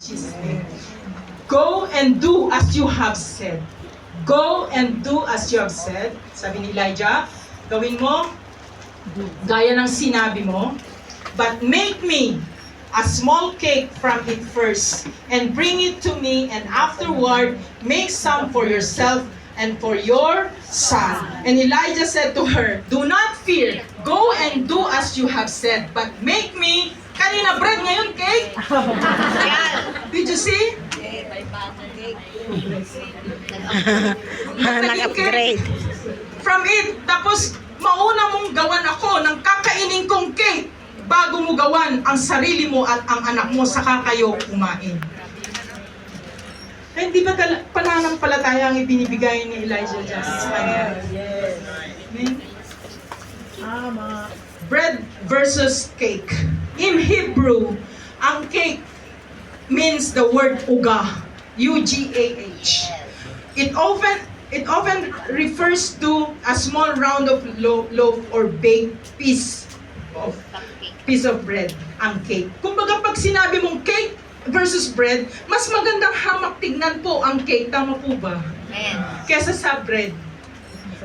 Jesus' name. Go and do as you have said. Go and do as you have said. Sabi ni Elijah, gawin mo gaya ng sinabi mo, but make me a small cake from it first, and bring it to me, and afterward make some for yourself and for your son. And Elijah said to her, do not fear, go and do as you have said, but make me, kanina bread, ngayon cake. Did you see? Nag-upgrade. From it, tapos mauna mong gawan ako ng kakainin kong cake bago mo gawan ang sarili mo at ang anak mo, saka kayo kumain. Hindi ba pananampalataya ang ibinibigay ni Elijah dyan sa kanya? Amen? Bread versus cake. In Hebrew, ang cake means the word uga. U-G-A-H. It often refers to a small round of loaf or baked piece of bread, ang cake. Kumbaga pag sinabi mong cake versus bread, mas magandang hamak tignan po ang cake, tama po ba? Kesa sa bread.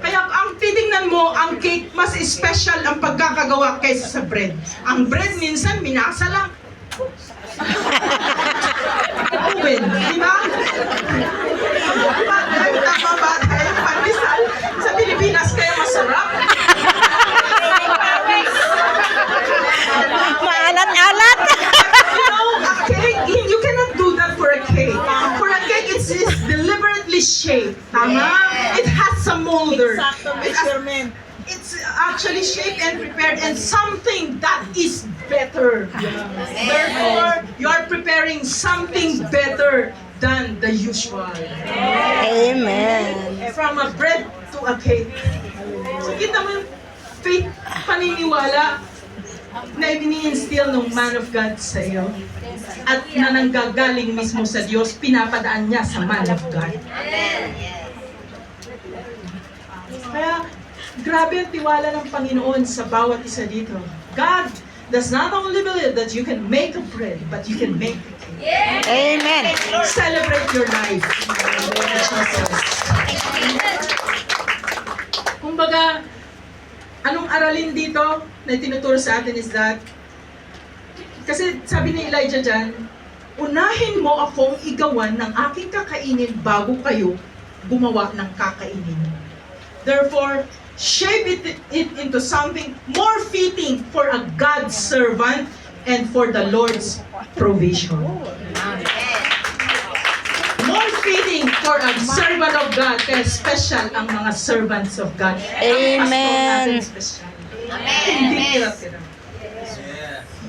Kaya ang titingnan mo, ang cake, mas special ang pagkakagawa kaysa sa bread. Ang bread minsan, minasa lang. Oven, di ba? Tama ba tayo? Pandesal sa Pilipinas kaya masarap. Maalat-alat. You know, a cake, you cannot do that for a cake. For a cake, it's deliberately shaped. Tama? It has some molder. It's actually shaped and prepared and something that is better. Therefore, you are preparing something better than the usual. Amen. From a bread to a cake. So kita mo yung faith, paniniwala na ibini-instill ng man of God sa iyo at na nanggagaling mismo sa Diyos, pinapadaan niya sa man of God. Kaya, grabe ang tiwala ng Panginoon sa bawat isa dito. God does not only believe that you can make a bread, but you can make a cake. Amen. Celebrate your life. Kumbaga, anong aralin dito na tinuturo sa atin is that, kasi sabi ni Elijah dyan, unahin mo akong igawan ng aking kakainin bago kayo gumawa ng kakainin. Therefore, shape it into something more fitting for a God's servant and for the Lord's provision. More fitting for a servant of God, kaya special ang mga servants of God. Amen. Ang pastor natin special. Hindi tira-tira.